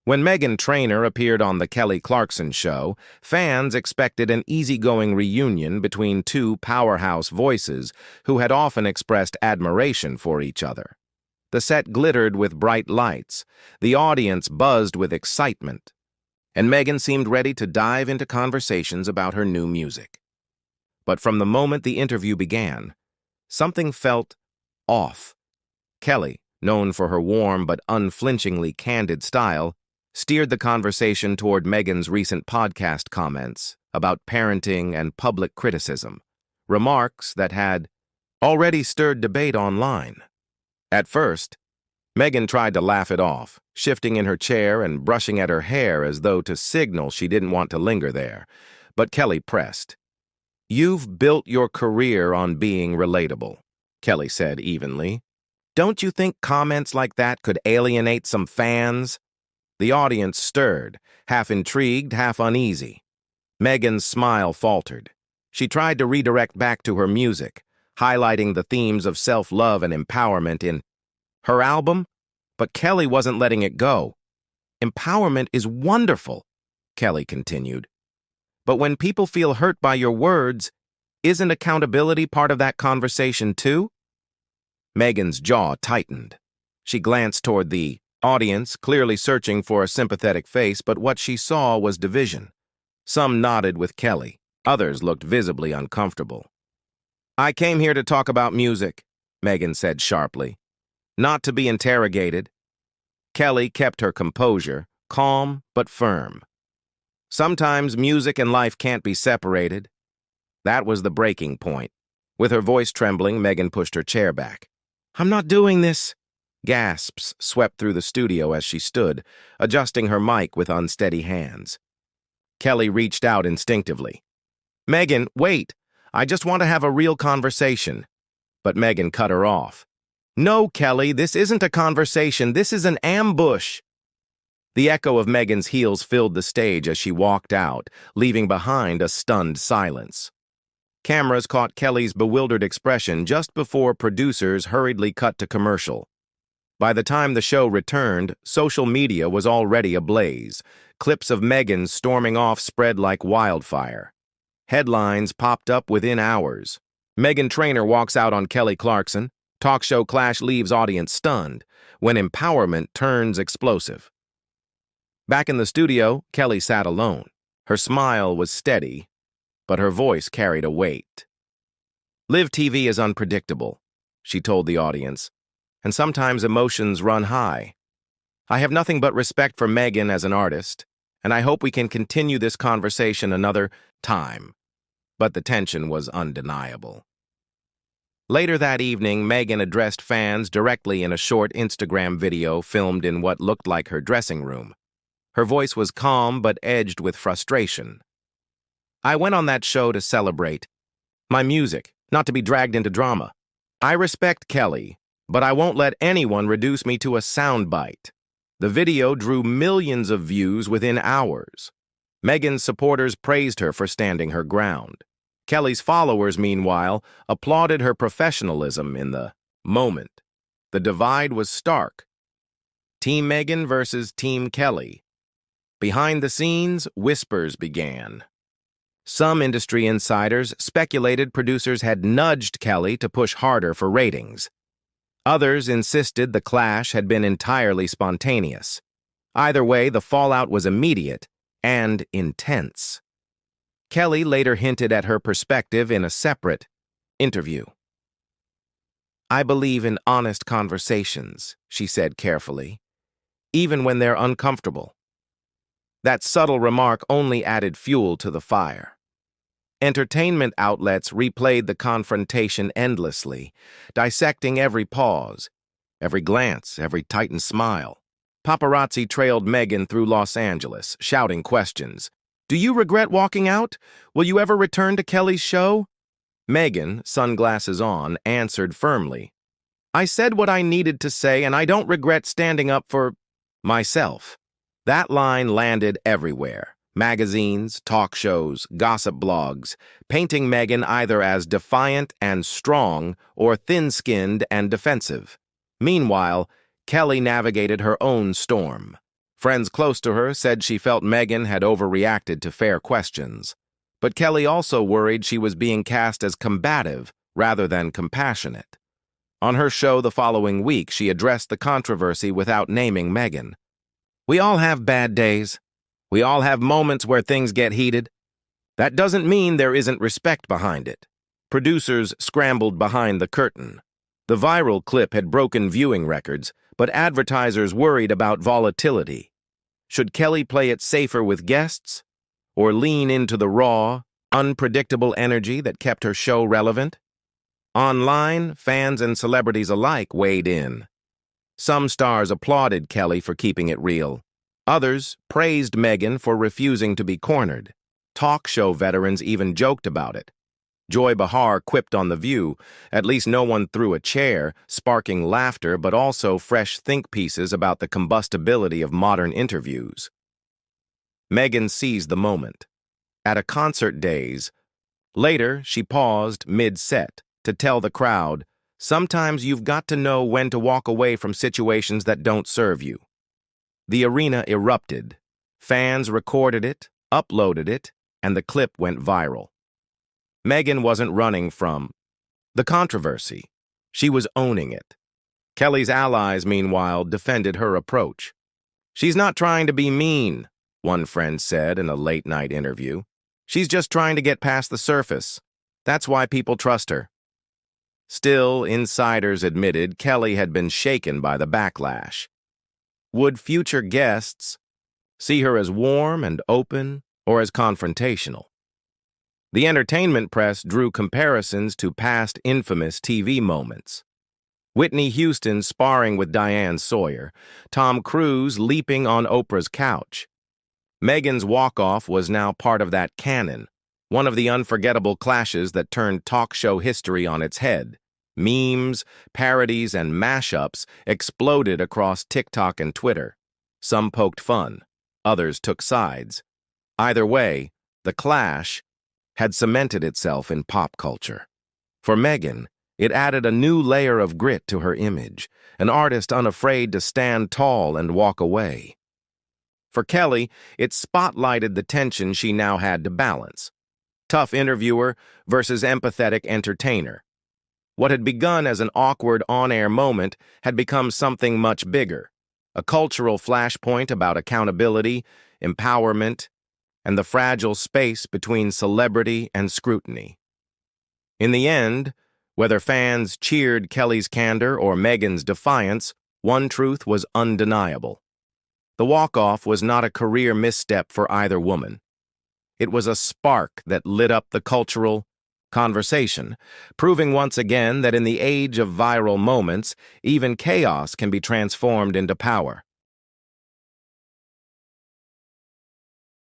When Meghan Trainor appeared on The Kelly Clarkson Show, fans expected an easygoing reunion between two powerhouse voices who had often expressed admiration for each other. The set glittered with bright lights, the audience buzzed with excitement, and Meghan seemed ready to dive into conversations about her new music. But from the moment the interview began, something felt off. Kelly, known for her warm but unflinchingly candid style, steered the conversation toward Meghan's recent podcast comments about parenting and public criticism, remarks that had already stirred debate online. At first, Meghan tried to laugh it off, shifting in her chair and brushing at her hair as though to signal she didn't want to linger there. But Kelly pressed. "You've built your career on being relatable," Kelly said evenly. "Don't you think comments like that could alienate some fans?" The audience stirred, half intrigued, half uneasy. Meghan's smile faltered. She tried to redirect back to her music, highlighting the themes of self-love and empowerment in her album, but Kelly wasn't letting it go. "Empowerment is wonderful," Kelly continued. "But when people feel hurt by your words, isn't accountability part of that conversation too?" Meghan's jaw tightened. She glanced toward the audience, clearly searching for a sympathetic face, but what she saw was division. Some nodded with Kelly. Others looked visibly uncomfortable. "I came here to talk about music," Meghan said sharply. "Not to be interrogated." Kelly kept her composure, calm but firm. "Sometimes music and life can't be separated." That was the breaking point. With her voice trembling, Meghan pushed her chair back. "I'm not doing this." Gasps swept through the studio as she stood, adjusting her mic with unsteady hands. Kelly reached out instinctively. "Meghan, wait. I just want to have a real conversation." But Meghan cut her off. "No, Kelly, this isn't a conversation. This is an ambush." The echo of Meghan's heels filled the stage as she walked out, leaving behind a stunned silence. Cameras caught Kelly's bewildered expression just before producers hurriedly cut to commercial. By the time the show returned, social media was already ablaze. Clips of Meghan storming off spread like wildfire. Headlines popped up within hours. Meghan Trainor walks out on Kelly Clarkson. Talk show clash leaves audience stunned. When empowerment turns explosive. Back in the studio, Kelly sat alone. Her smile was steady, but her voice carried a weight. "Live TV is unpredictable," she told the audience, "and sometimes emotions run high. I have nothing but respect for Meghan as an artist, and I hope we can continue this conversation another time." But the tension was undeniable. Later that evening, Meghan addressed fans directly in a short Instagram video filmed in what looked like her dressing room. Her voice was calm but edged with frustration. "I went on that show to celebrate my music, not to be dragged into drama. I respect Kelly, but I won't let anyone reduce me to a soundbite." The video drew millions of views within hours. Meghan's supporters praised her for standing her ground. Kelly's followers, meanwhile, applauded her professionalism in the moment. The divide was stark. Team Meghan versus Team Kelly. Behind the scenes, whispers began. Some industry insiders speculated producers had nudged Kelly to push harder for ratings. Others insisted the clash had been entirely spontaneous. Either way, the fallout was immediate and intense. Kelly later hinted at her perspective in a separate interview. "I believe in honest conversations," she said carefully, "even when they're uncomfortable." That subtle remark only added fuel to the fire. Entertainment outlets replayed the confrontation endlessly, dissecting every pause, every glance, every tightened smile. Paparazzi trailed Meghan through Los Angeles, shouting questions. "Do you regret walking out? Will you ever return to Kelly's show?" Meghan, sunglasses on, answered firmly. "I said what I needed to say, and I don't regret standing up for myself." That line landed everywhere. Magazines, talk shows, gossip blogs, painting Meghan either as defiant and strong or thin-skinned and defensive. Meanwhile, Kelly navigated her own storm. Friends close to her said she felt Meghan had overreacted to fair questions. But Kelly also worried she was being cast as combative rather than compassionate. On her show the following week, she addressed the controversy without naming Meghan. "We all have bad days. We all have moments where things get heated. That doesn't mean there isn't respect behind it." Producers scrambled behind the curtain. The viral clip had broken viewing records, but advertisers worried about volatility. Should Kelly play it safer with guests, or lean into the raw, unpredictable energy that kept her show relevant? Online, fans and celebrities alike weighed in. Some stars applauded Kelly for keeping it real. Others praised Meghan for refusing to be cornered. Talk show veterans even joked about it. Joy Behar quipped on The View, "At least no one threw a chair," sparking laughter but also fresh think pieces about the combustibility of modern interviews. Meghan seized the moment. At a concert days, later she paused mid-set to tell the crowd, "Sometimes you've got to know when to walk away from situations that don't serve you." The arena erupted. Fans recorded it, uploaded it, and the clip went viral. Meghan wasn't running from the controversy. She was owning it. Kelly's allies, meanwhile, defended her approach. "She's not trying to be mean," one friend said in a late-night interview. "She's just trying to get past the surface. That's why people trust her." Still, insiders admitted Kelly had been shaken by the backlash. Would future guests see her as warm and open or as confrontational? The entertainment press drew comparisons to past infamous TV moments. Whitney Houston sparring with Diane Sawyer, Tom Cruise leaping on Oprah's couch. Meghan's walk-off was now part of that canon, one of the unforgettable clashes that turned talk show history on its head. Memes, parodies, and mashups exploded across TikTok and Twitter. Some poked fun, others took sides. Either way, the clash had cemented itself in pop culture. For Meghan, it added a new layer of grit to her image, an artist unafraid to stand tall and walk away. For Kelly, it spotlighted the tension she now had to balance. Tough interviewer versus empathetic entertainer. What had begun as an awkward on-air moment had become something much bigger, a cultural flashpoint about accountability, empowerment, and the fragile space between celebrity and scrutiny. In the end, whether fans cheered Kelly's candor or Meghan's defiance, one truth was undeniable. The walk-off was not a career misstep for either woman. It was a spark that lit up the cultural conversation, proving once again that in the age of viral moments, even chaos can be transformed into power.